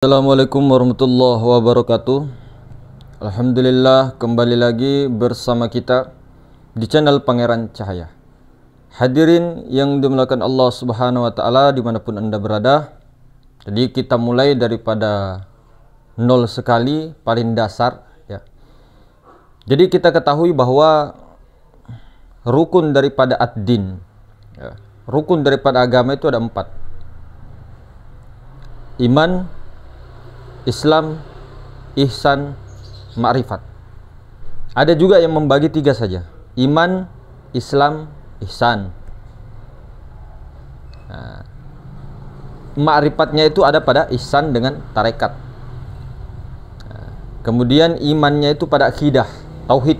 Assalamualaikum warahmatullahi wabarakatuh. Alhamdulillah, kembali lagi bersama kita di channel Pangeran Cahaya. Hadirin yang dimuliakan Allah Subhanahu wa Ta'ala dimanapun Anda berada. Jadi kita mulai daripada nol sekali, paling dasar ya. Jadi kita ketahui bahwa rukun daripada ad-din ya, rukun daripada agama itu ada 4: iman, Islam, ihsan, ma'rifat. Ada juga yang membagi 3 saja: iman, Islam, ihsan. Nah, ma'rifatnya itu ada pada ihsan dengan tarekat. Nah, kemudian imannya itu pada akidah, tauhid.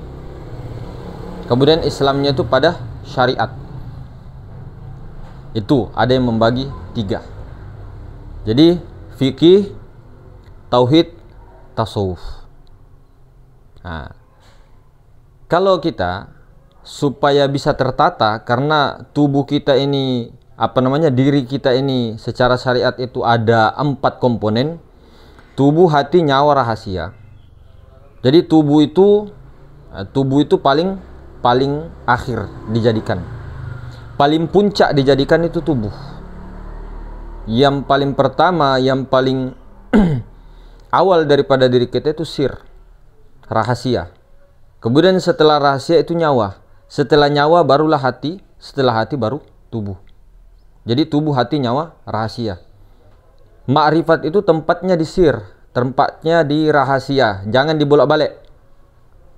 Kemudian Islamnya itu pada syariat. Itu ada yang membagi 3. Jadi fikih, tauhid, tasawuf. Nah, kalau kita supaya bisa tertata, karena tubuh kita ini diri kita ini secara syariat itu ada 4 komponen: tubuh, hati, nyawa, rahasia. Jadi tubuh itu paling akhir dijadikan, paling puncak dijadikan itu tubuh. Yang paling pertama, yang paling awal daripada diri kita itu sir, rahasia. Kemudian setelah rahasia itu nyawa. Setelah nyawa barulah hati. Setelah hati baru tubuh. Jadi tubuh, hati, nyawa, rahasia. Ma'rifat itu tempatnya di sir, tempatnya di rahasia. Jangan dibolak-balik.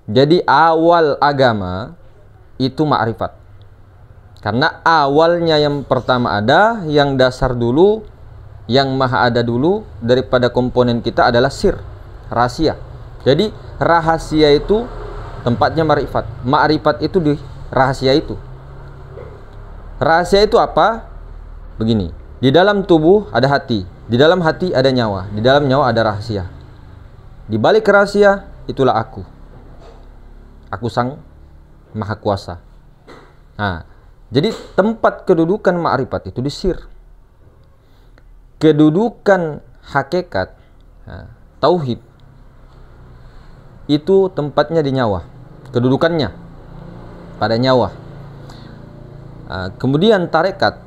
Jadi awal agama itu ma'rifat. Karena awalnya yang pertama ada, yang dasar dulu, yang maha ada dulu daripada komponen kita adalah sir, rahasia. Jadi rahasia itu tempatnya ma'rifat. Ma'rifat itu di rahasia itu. Rahasia itu apa? Begini, di dalam tubuh ada hati, di dalam hati ada nyawa, di dalam nyawa ada rahasia. Di balik rahasia itulah aku sang maha kuasa. Nah, jadi tempat kedudukan ma'rifat itu di sir. Kedudukan hakikat, tauhid, itu tempatnya di nyawa, kedudukannya pada nyawa. Kemudian tarekat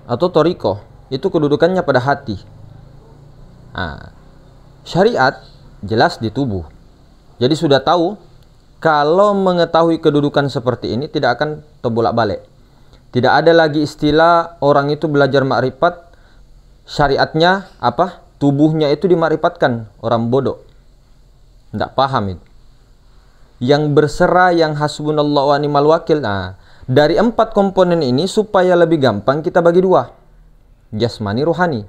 atau toriko itu kedudukannya pada hati. Syariat jelas di tubuh. Jadi sudah tahu, kalau mengetahui kedudukan seperti ini tidak akan terbolak-balik. Tidak ada lagi istilah orang itu belajar ma'rifat, syariatnya apa? Tubuhnya itu dimakrifatkan. Orang bodoh, tidak paham itu. Yang berserah, yang hasbunallah wa ni'mal wakil. Nah, dari 4 komponen ini supaya lebih gampang kita bagi 2: jasmani, rohani.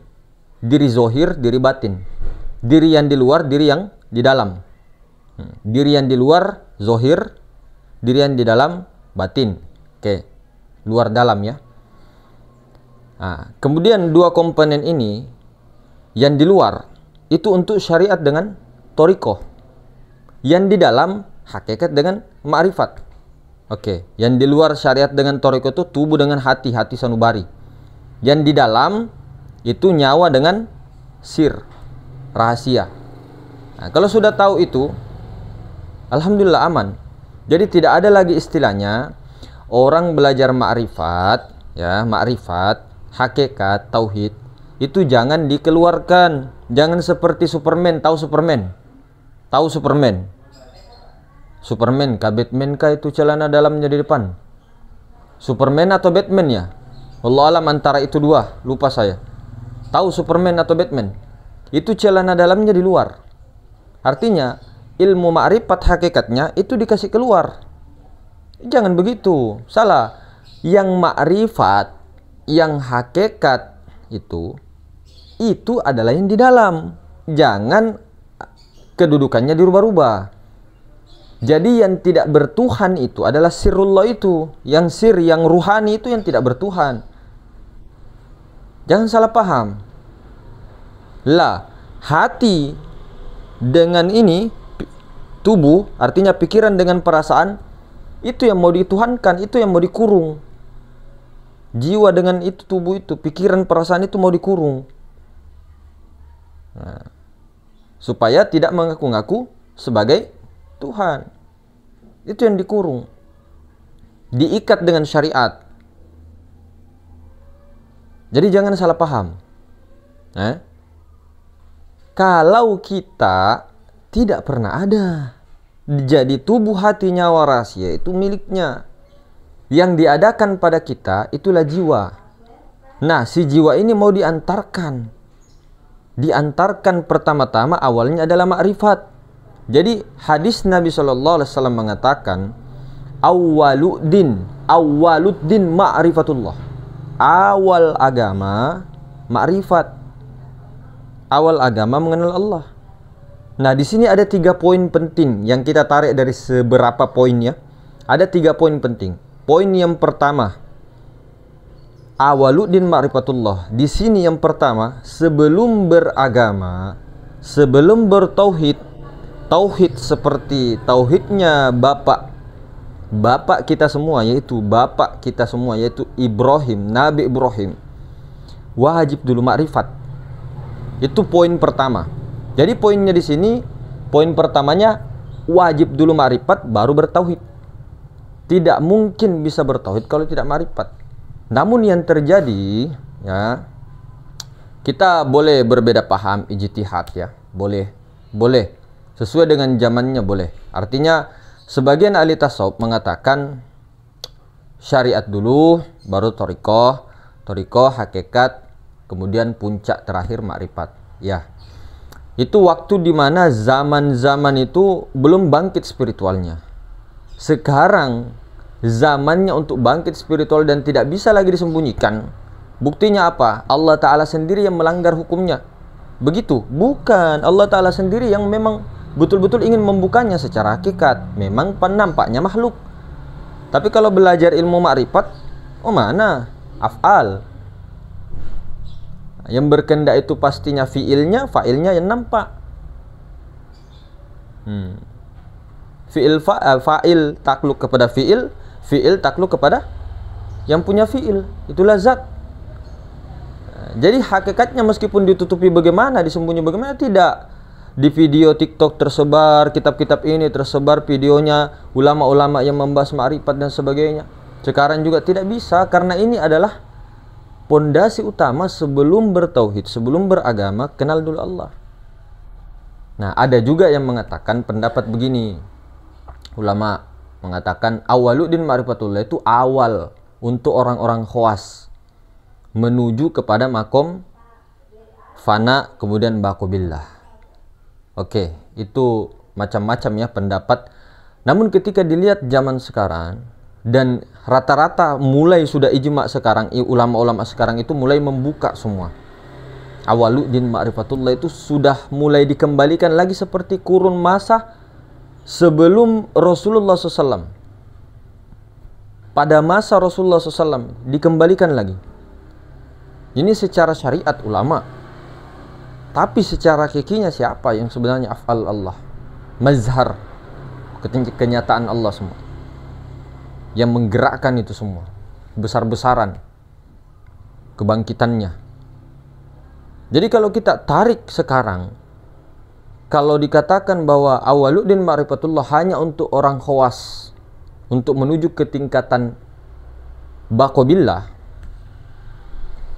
Diri zohir, diri batin. Diri yang di luar, diri yang di dalam. Diri yang di luar zohir, diri yang di dalam batin. Oke, luar dalam ya. Kemudian 2 komponen ini yang di luar itu untuk syariat dengan torikoh, yang di dalam hakikat dengan ma'rifat. Oke, yang di luar syariat dengan torikoh itu tubuh dengan hati, hati sanubari. Yang di dalam itu nyawa dengan sir, rahasia. Kalau sudah tahu itu, alhamdulillah aman. Jadi tidak ada lagi istilahnya orang belajar ma'rifat ya, ma'rifat, hakikat, tauhid itu jangan dikeluarkan. Jangan seperti Superman. Tahu Superman? Tahu Superman? Superman kah, Batman kah itu celana dalamnya di depan? Superman atau Batman ya? Wallahu alam, antara itu 2, lupa saya. Tahu Superman atau Batman? Itu celana dalamnya di luar. Artinya ilmu ma'rifat hakikatnya itu dikasih keluar. Jangan begitu, salah. Yang ma'rifat, yang hakikat itu adalah yang di dalam. Jangan kedudukannya dirubah-rubah. Jadi yang tidak bertuhan itu adalah sirullah itu. Yang sir, yang ruhani itu yang tidak bertuhan. Jangan salah paham. Hati dengan ini, tubuh, artinya pikiran dengan perasaan, itu yang mau dituhankan, itu yang mau dikurung. Jiwa dengan itu, tubuh itu, pikiran, perasaan itu mau dikurung. supaya tidak mengaku-ngaku sebagai Tuhan. Itu yang dikurung, diikat dengan syariat. Jadi jangan salah paham. Kalau kita tidak pernah ada, jadi tubuh, hati, nyawa, rahasia itu miliknya. Yang diadakan pada kita itulah jiwa. Nah, si jiwa ini mau diantarkan. Diantarkan pertama-tama awalnya adalah ma'rifat. Jadi hadis Nabi SAW mengatakan, awwaluddin ma'rifatullah. Awal agama ma'rifat. Awal agama mengenal Allah. Nah, di sini ada 3 poin penting yang kita tarik dari seberapa poinnya. Ada 3 poin penting. Poin yang pertama, awaluddin ma'rifatullah. Di sini yang pertama, sebelum beragama, sebelum bertauhid, tauhid seperti tauhidnya bapak kita semua, yaitu bapak kita semua, yaitu Ibrahim, Nabi Ibrahim, wajib dulu ma'rifat. Itu poin pertama. Jadi poinnya di sini, poin pertamanya wajib dulu ma'rifat baru bertauhid. Tidak mungkin bisa bertauhid kalau tidak ma'rifat. Namun yang terjadi, ya, kita boleh berbeda paham, ijtihad, ya, boleh sesuai dengan zamannya, boleh. Artinya sebagian ahli tasawuf mengatakan syariat dulu, baru thariqah, hakikat, kemudian puncak terakhir ma'rifat. Ya, itu waktu dimana zaman-zaman itu belum bangkit spiritualnya. Sekarang zamannya untuk bangkit spiritual dan tidak bisa lagi disembunyikan. Buktinya apa? Allah Ta'ala sendiri yang melanggar hukumnya. Begitu? Bukan. Allah Ta'ala sendiri yang memang betul-betul ingin membukanya secara hakikat. Memang nampaknya makhluk. Tapi kalau belajar ilmu ma'rifat, oh mana? Af'al. Yang berkendak itu pastinya fiilnya, fa'ilnya yang nampak. Fa'il takluk kepada fi'il, fi'il takluk kepada yang punya fi'il, itulah zat. Jadi hakikatnya meskipun ditutupi bagaimana, disembunyi bagaimana, tidak. Di video TikTok tersebar, kitab-kitab ini tersebar videonya, ulama-ulama yang membahas ma'rifat dan sebagainya. Sekarang juga tidak bisa, karena ini adalah pondasi utama sebelum bertauhid, sebelum beragama, kenal dulu Allah. Nah, ada juga yang mengatakan pendapat begini. Ulama mengatakan awaluddin ma'rifatullah itu awal untuk orang-orang khawas menuju kepada makom fana kemudian baqabillah. Oke, itu macam-macam ya pendapat. Namun ketika dilihat zaman sekarang dan rata-rata mulai sudah ijma sekarang, ulama-ulama sekarang itu mulai membuka semua. Awaluddin ma'rifatullah itu sudah mulai dikembalikan lagi seperti kurun masa sebelum Rasulullah SAW. Pada masa Rasulullah SAW dikembalikan lagi. Ini secara syariat ulama. Tapi secara hakikinya siapa yang sebenarnya af'al Allah? Mazhar, kenyataan Allah semua. Yang menggerakkan itu semua. Besar-besaran kebangkitannya. Jadi kalau kita tarik sekarang, kalau dikatakan bahwa awaluddin ma'rifatullah hanya untuk orang khawas, untuk menuju ke tingkatan baqabillah,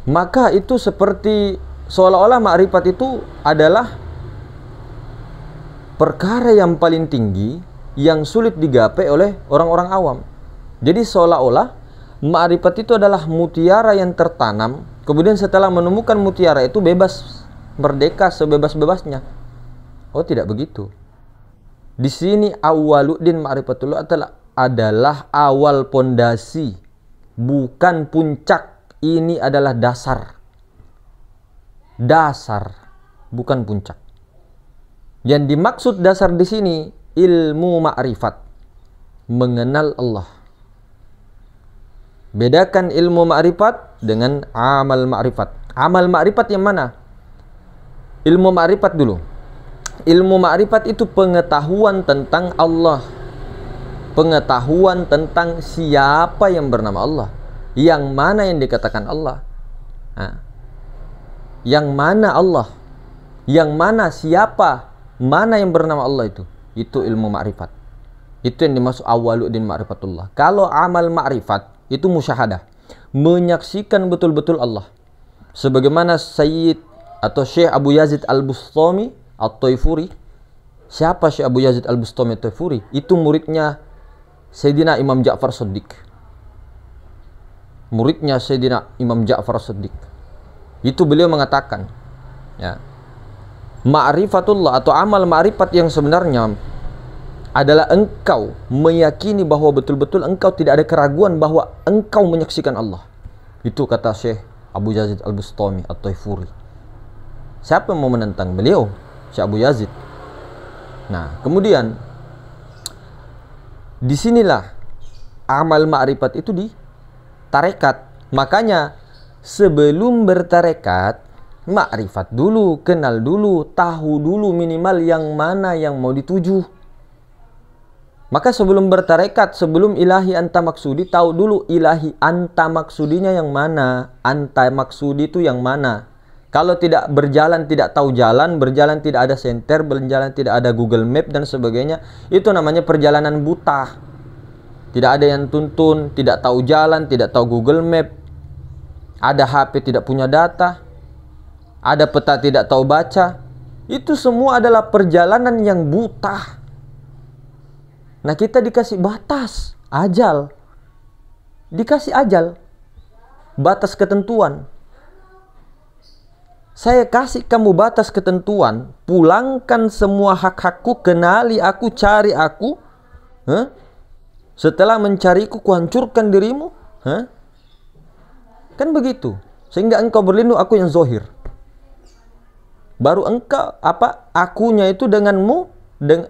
maka itu seperti seolah-olah ma'rifat itu adalah perkara yang paling tinggi yang sulit digapai oleh orang-orang awam. Jadi seolah-olah ma'rifat itu adalah mutiara yang tertanam, kemudian setelah menemukan mutiara itu bebas, merdeka sebebas-bebasnya. Oh, tidak begitu. Di sini awaluddin ma'rifatullah adalah awal pondasi, bukan puncak. Ini adalah dasar. Dasar, bukan puncak. Yang dimaksud dasar di sini ilmu ma'rifat, mengenal Allah. Bedakan ilmu ma'rifat dengan amal ma'rifat. Amal ma'rifat yang mana? Ilmu ma'rifat dulu. Ilmu ma'rifat itu pengetahuan tentang Allah, pengetahuan tentang siapa yang bernama Allah, yang mana yang dikatakan Allah, yang mana Allah, yang mana siapa mana yang bernama Allah itu ilmu ma'rifat. Itu yang dimaksud awaluddin ma'rifatullah. Kalau amal ma'rifat itu musyahadah, menyaksikan betul-betul Allah. Sebagaimana Sayyid atau Syekh Abu Yazid Al-Bustami At-Taifuri. Siapa Syekh Abu Yazid Al-Bustami At-Taifuri? Itu muridnya Sayyidina Imam Ja'far Shadiq. Muridnya Sayyidina Imam Ja'far Shadiq. Itu beliau mengatakan, ya, ma'rifatullah atau amal ma'rifat yang sebenarnya adalah engkau meyakini bahwa betul-betul engkau tidak ada keraguan bahwa engkau menyaksikan Allah. Itu kata Syekh Abu Yazid Al-Bustami At-Taifuri. Siapa yang mau menentang beliau? Syekh Abu Yazid. Nah, kemudian disinilah amal ma'rifat itu di tarekat. Makanya sebelum bertarekat, ma'rifat dulu, kenal dulu, tahu dulu minimal yang mana yang mau dituju. Maka sebelum bertarekat, sebelum ilahi anta maksudi, tahu dulu ilahi anta maksudinya yang mana. Anta maksudi itu yang mana. Kalau tidak berjalan, tidak tahu jalan, berjalan tidak ada senter, berjalan tidak ada Google Map dan sebagainya, itu namanya perjalanan buta. Tidak ada yang tuntun, tidak tahu jalan, tidak tahu Google Map. Ada HP tidak punya data. Ada peta tidak tahu baca. Itu semua adalah perjalanan yang buta. Nah, kita dikasih batas, ajal. Dikasih ajal. Batas ketentuan. Saya kasih kamu batas ketentuan, pulangkan semua hak-hakku, kenali aku, cari aku. Setelah mencariku, kuhancurkan dirimu. Kan begitu. Sehingga engkau berlindung, aku yang zohir. Baru engkau, akunya itu denganmu,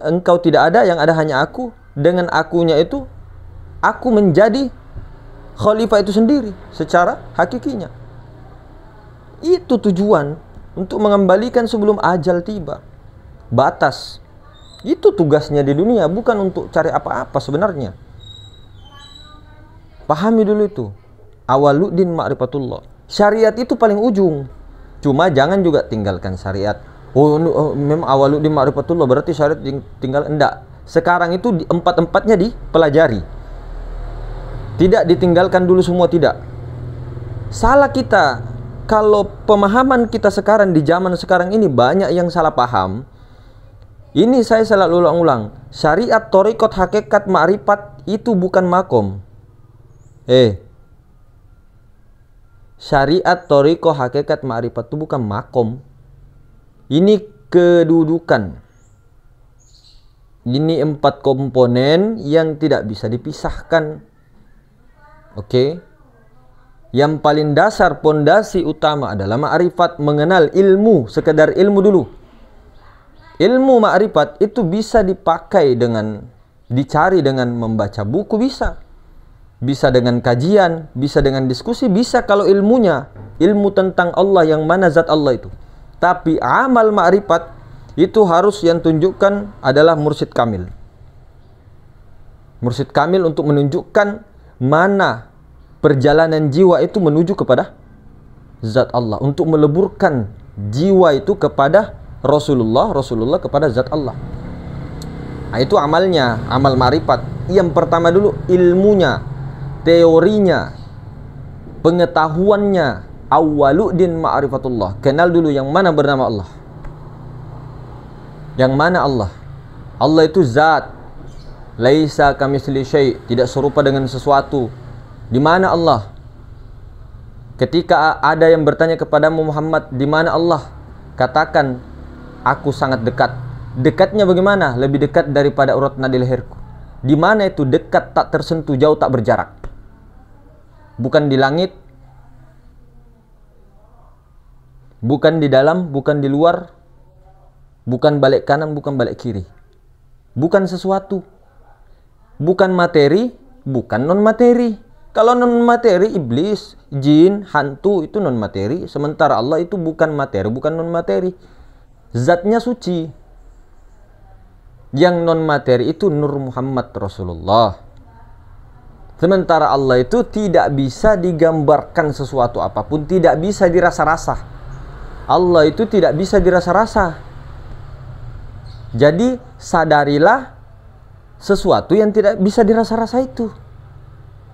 engkau tidak ada, yang ada hanya aku. Dengan akunya itu, aku menjadi khalifah itu sendiri secara hakikinya. Itu tujuan, untuk mengembalikan sebelum ajal tiba. Batas. Itu tugasnya di dunia, bukan untuk cari apa-apa sebenarnya. Pahami dulu itu. Awaluddin ma'rifatullah. Syariat itu paling ujung. Cuma jangan juga tinggalkan syariat. Memang awaluddin ma'rifatullah berarti syariat tinggal. Enggak. Sekarang itu empat-empatnya dipelajari. Tidak ditinggalkan dulu semua, tidak. Salah kita. Kalau pemahaman kita sekarang di zaman sekarang ini banyak yang salah paham. Ini saya selalu ulang-ulang. Syariat, thariqat, hakikat, ma'rifat itu bukan makom. Syariat, thariqah, hakikat, ma'rifat itu bukan makom. Ini kedudukan. Ini 4 komponen yang tidak bisa dipisahkan. Oke. Yang paling dasar, pondasi utama adalah ma'rifat, mengenal ilmu, sekedar ilmu dulu. Ilmu ma'rifat itu bisa dipakai dengan, dicari dengan membaca buku, bisa. Bisa dengan kajian, bisa dengan diskusi, bisa kalau ilmunya, ilmu tentang Allah yang mana zat Allah itu. Tapi amal ma'rifat itu harus yang tunjukkan adalah mursyid kamil. Mursyid kamil untuk menunjukkan mana perjalanan jiwa itu menuju kepada zat Allah. Untuk meleburkan jiwa itu kepada Rasulullah, Rasulullah kepada zat Allah. Nah, itu amalnya, amal ma'rifat. Yang pertama dulu ilmunya, teorinya, pengetahuannya. Awaluddin ma'rifatullah. Kenal dulu yang mana bernama Allah. Yang mana Allah? Allah itu zat. Laisa kamitsli syai', tidak serupa dengan sesuatu. Di mana Allah? Ketika ada yang bertanya kepadamu Muhammad, di mana Allah? Katakan, aku sangat dekat. Dekatnya bagaimana? Lebih dekat daripada urat nadi leherku. Di mana itu? Dekat, tak tersentuh, jauh, tak berjarak. Bukan di langit, bukan di dalam, bukan di luar. Bukan balik kanan, bukan balik kiri. Bukan sesuatu. Bukan materi, bukan non-materi. Kalau non-materi, iblis, jin, hantu itu non-materi. Sementara Allah itu bukan materi, bukan non-materi. Zatnya suci. Yang non-materi itu Nur Muhammad Rasulullah. Sementara Allah itu tidak bisa digambarkan sesuatu apapun, tidak bisa dirasa-rasa. Allah itu tidak bisa dirasa-rasa. Jadi sadarilah sesuatu yang tidak bisa dirasa-rasa itu.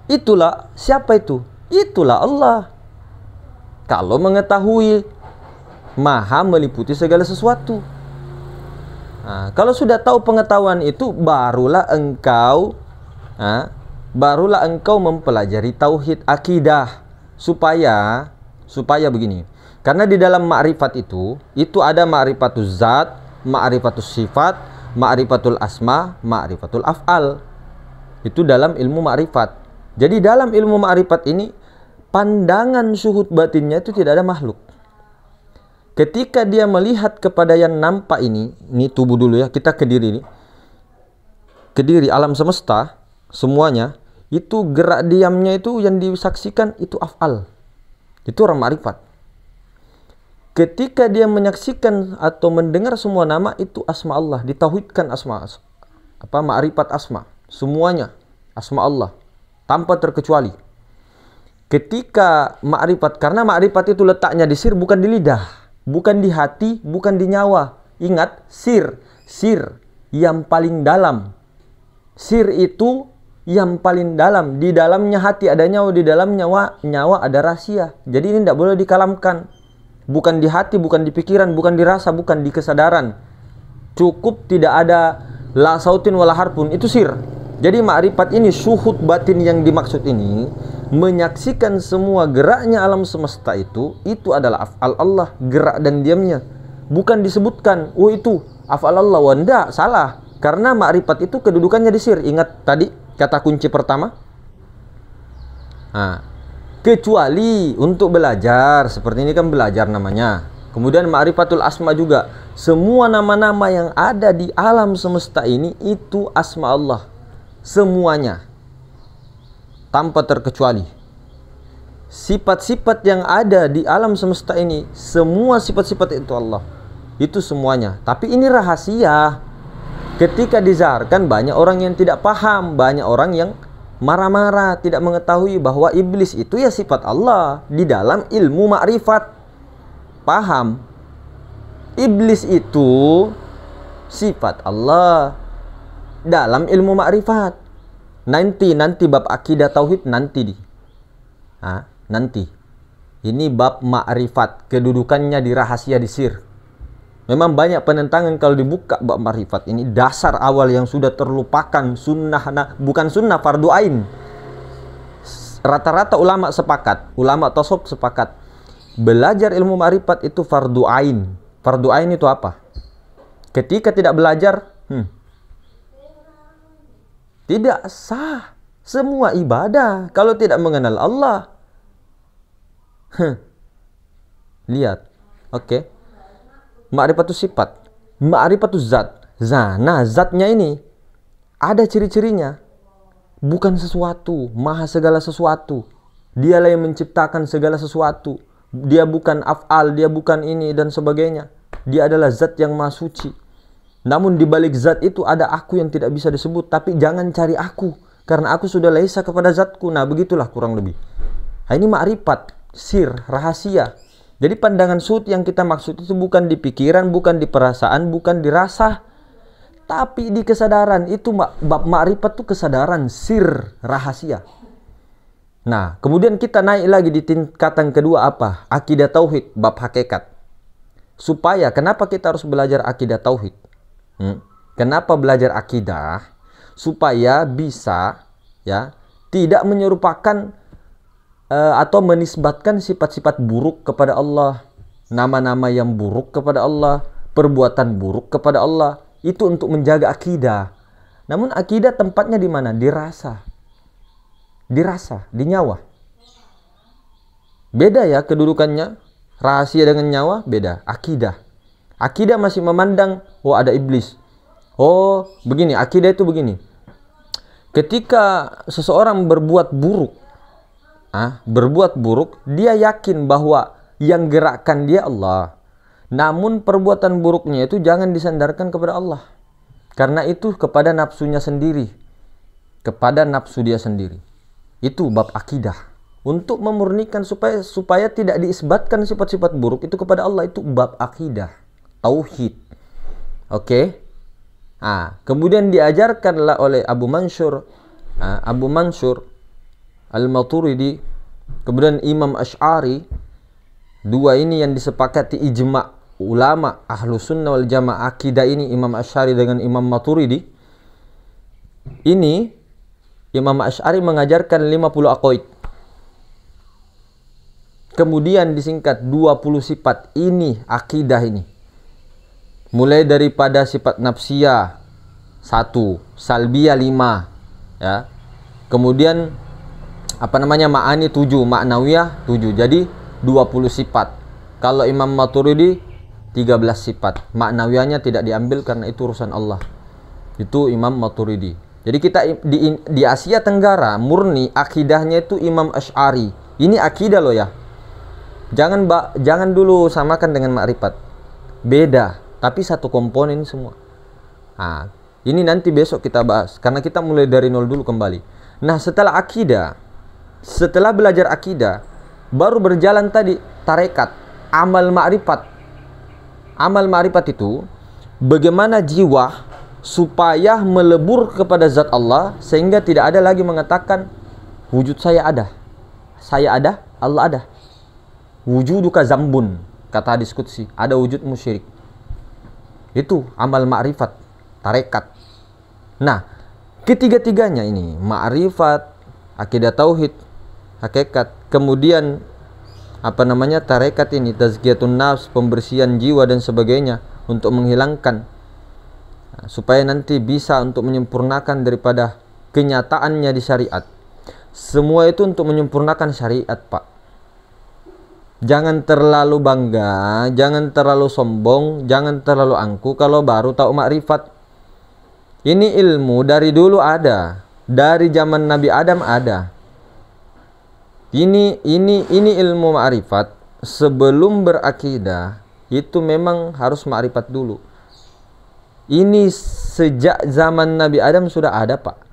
Itulah siapa itu? Itulah Allah. Kalau mengetahui, maha meliputi segala sesuatu. Nah, kalau sudah tahu pengetahuan itu, barulah engkau mempelajari tauhid akidah, supaya begini. Karena di dalam ma'rifat itu ada ma'rifatul zat, ma'rifatul sifat, ma'rifatul asma, ma'rifatul af'al. Itu dalam ilmu ma'rifat. Jadi dalam ilmu ma'rifat ini, pandangan syuhud batinnya itu tidak ada makhluk. Ketika dia melihat kepada yang nampak ini tubuh dulu ya, kita ke diri ini. Ke diri alam semesta, semuanya, itu gerak diamnya itu yang disaksikan itu af'al. Itu orang ma'rifat. Ketika dia menyaksikan atau mendengar semua nama, itu asma Allah, ditauhidkan ma'rifat asma, semuanya asma Allah tanpa terkecuali. Ketika ma'rifat, karena ma'rifat itu letaknya di sir, bukan di lidah, bukan di hati, bukan di nyawa. Ingat, sir yang paling dalam. Sir itu yang paling dalam. Di dalamnya hati ada nyawa, di dalam nyawa ada rahasia. Jadi ini tidak boleh dikalamkan. Bukan di hati, bukan di pikiran, bukan di rasa, bukan di kesadaran. Cukup tidak ada la sautin wala harpun, itu sir. Jadi ma'rifat ini, syuhud batin yang dimaksud ini, menyaksikan semua geraknya alam semesta itu adalah af'al Allah, gerak dan diamnya. Bukan disebutkan, oh itu af'al Allah. Wanda, salah. Karena ma'rifat itu kedudukannya di sir. Ingat tadi kata kunci pertama. Nah, kecuali untuk belajar, seperti ini kan belajar namanya. Kemudian ma'rifatul asma juga. Semua nama-nama yang ada di alam semesta ini itu asma Allah. Semuanya. Tanpa terkecuali. Sifat-sifat yang ada di alam semesta ini, semua sifat-sifat itu Allah. Itu semuanya. Tapi ini rahasia. Ketika dizaharkan, banyak orang yang tidak paham, banyak orang yang marah-marah, tidak mengetahui bahwa iblis itu ya sifat Allah di dalam ilmu ma'rifat. Paham? Iblis itu sifat Allah dalam ilmu ma'rifat. Nanti bab akidah tauhid nanti nanti. Ini bab ma'rifat, kedudukannya di rahasia di sir. Memang banyak penentangan kalau dibuka bab ma'rifat ini, dasar awal yang sudah terlupakan, sunnah, bukan sunnah, fardu ain. Rata-rata ulama sepakat, ulama tasawuf sepakat, belajar ilmu ma'rifat itu fardu ain. Fardu ain itu apa? Ketika tidak belajar, tidak sah semua ibadah kalau tidak mengenal Allah. Lihat, oke. Ma'rifatus sifat, ma'rifatus zat. Nah, zatnya ini ada ciri-cirinya. Bukan sesuatu, maha segala sesuatu. Dialah yang menciptakan segala sesuatu. Dia bukan af'al, dia bukan ini dan sebagainya. Dia adalah zat yang maha suci. Namun di balik zat itu ada aku yang tidak bisa disebut. Tapi jangan cari aku, karena aku sudah laisa kepada zatku. Nah, begitulah kurang lebih. Nah, ini ma'rifat, sir, rahasia. Jadi pandangan syuhud yang kita maksud itu bukan di pikiran, bukan di perasaan, bukan di rasa, tapi di kesadaran. Itu bab ma'rifat itu kesadaran, sir, rahasia. Nah, kemudian kita naik lagi di tingkatan kedua apa? Akidah tauhid, bab hakikat. Supaya, kenapa kita harus belajar akidah tauhid? Kenapa belajar akidah? Supaya bisa ya tidak menyerupakan atau menisbatkan sifat-sifat buruk kepada Allah, nama-nama yang buruk kepada Allah, perbuatan buruk kepada Allah. Itu untuk menjaga akidah. Namun akidah tempatnya di mana? Di rasa. Di rasa, di nyawa. Beda ya kedudukannya. Rahasia dengan nyawa beda. Akidah. Akidah masih memandang, oh ada iblis. Oh begini, akidah itu begini. Ketika seseorang berbuat buruk, dia yakin bahwa yang gerakkan dia Allah. Namun perbuatan buruknya itu jangan disandarkan kepada Allah. Karena itu kepada nafsunya sendiri. Kepada nafsu dia sendiri. Itu bab akidah. Untuk memurnikan supaya tidak diisbatkan sifat-sifat buruk itu kepada Allah. Itu bab akidah. Tauhid. Oke. Kemudian diajarkanlah oleh Abu Mansur Al-Maturidi, kemudian Imam Asy'ari. Dua ini yang disepakati ijma' ulama ahlu sunnah wal jamaah akidah ini, Imam Asy'ari dengan Imam Maturidi. Ini Imam Asy'ari mengajarkan 50 aqaid. Kemudian disingkat 20 sifat. Ini akidah ini. Mulai daripada sifat nafsiyah 1, salbiyah 5, ya. Kemudian ma'ani 7, ma'nawiyah 7. Jadi 20 sifat. Kalau Imam Maturidi 13 sifat. Ma'nawiyahnya tidak diambil karena itu urusan Allah. Itu Imam Maturidi. Jadi kita di Asia Tenggara murni akidahnya itu Imam Asy'ari. Ini akidah loh ya. Jangan dulu samakan dengan makrifat. Beda, tapi satu komponen semua. Ini nanti besok kita bahas karena kita mulai dari nol dulu kembali. Nah, setelah akidah, setelah belajar akidah, baru berjalan tadi tarekat, amal ma'rifat. Amal ma'rifat itu bagaimana jiwa supaya melebur kepada zat Allah sehingga tidak ada lagi mengatakan wujud saya ada, Allah ada. Wujuduka zambun, kata hadis qudsi, ada wujud musyrik. Itu amal ma'rifat, tarekat. Nah, ketiga-tiganya ini, ma'rifat, akidah tauhid, hakikat, kemudian tarekat ini, tazkiyatun nafs, pembersihan jiwa dan sebagainya untuk menghilangkan, supaya nanti bisa untuk menyempurnakan daripada kenyataannya di syariat. Semua itu untuk menyempurnakan syariat, Pak. Jangan terlalu bangga, jangan terlalu sombong, jangan terlalu angku kalau baru tahu makrifat. Ini ilmu dari dulu ada, dari zaman Nabi Adam ada. Ini ilmu makrifat sebelum berakidah itu memang harus makrifat dulu. Ini sejak zaman Nabi Adam sudah ada, Pak.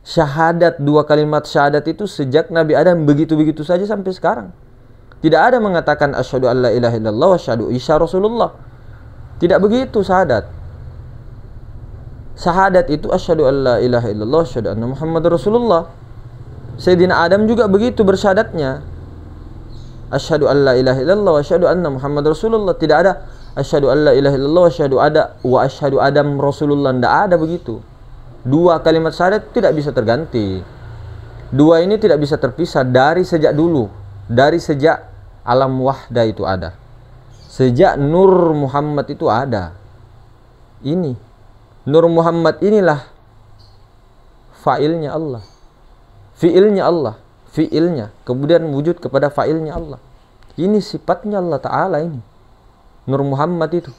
Syahadat, 2 kalimat syahadat itu sejak Nabi Adam begitu-begitu saja sampai sekarang. Tidak ada mengatakan asyhadu an la ilaha illallah wa asyhadu Isa Rasulullah. Tidak begitu syahadat. Syahadat itu asyhadu an la ilaha illallah wa asyhadu anna Muhammadar Rasulullah. Sayyidina Adam juga begitu bersyahadatnya. Asyhadu an la ilaha illallah wa asyhadu anna Muhammadar Rasulullah. Tidak ada asyhadu an la ilaha illallah wa asyhadu Adam Rasulullah. Tidak ada begitu. 2 kalimat syahadat tidak bisa terganti. 2 ini tidak bisa terpisah dari sejak dulu. Dari sejak alam wahda itu ada. Sejak Nur Muhammad itu ada. Ini Nur Muhammad inilah fa'ilnya Allah. Fi'ilnya Allah. Fi'ilnya. Kemudian wujud kepada fa'ilnya Allah. Ini sifatnya Allah Ta'ala ini. Nur Muhammad itu.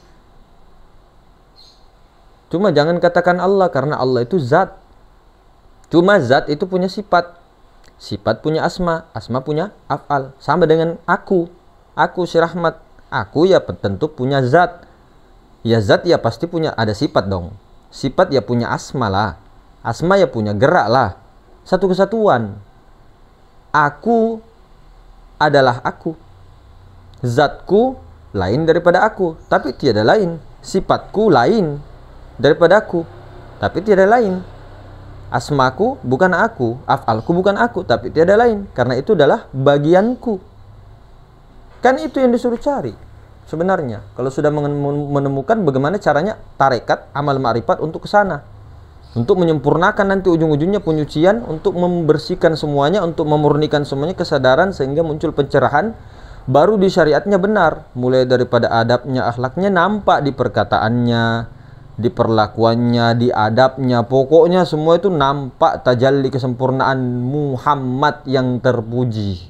Cuma jangan katakan Allah, karena Allah itu zat. Cuma zat itu punya sifat. Sifat punya asma, asma punya af'al. Sama dengan aku. Aku si Rahmat. Aku ya tentu punya zat. Ya zat ya pasti punya, ada sifat dong. Sifat ya punya asma lah. Asma ya punya gerak lah. Satu kesatuan. Aku adalah aku. Zatku lain daripada aku, tapi tiada lain. Sifatku lain daripada aku, tapi tiada lain. Asmaku bukan aku, af'alku bukan aku, tapi tiada lain. Karena itu adalah bagianku. Kan itu yang disuruh cari sebenarnya. Kalau sudah menemukan bagaimana caranya tarekat, amal ma'rifat untuk ke sana. Untuk menyempurnakan nanti ujung-ujungnya penyucian, untuk membersihkan semuanya, untuk memurnikan semuanya, kesadaran sehingga muncul pencerahan. Baru di syariatnya benar. Mulai daripada adabnya, akhlaknya nampak di perkataannya, di perlakuannya, di adabnya, pokoknya semua itu nampak tajalli kesempurnaan Muhammad yang terpuji.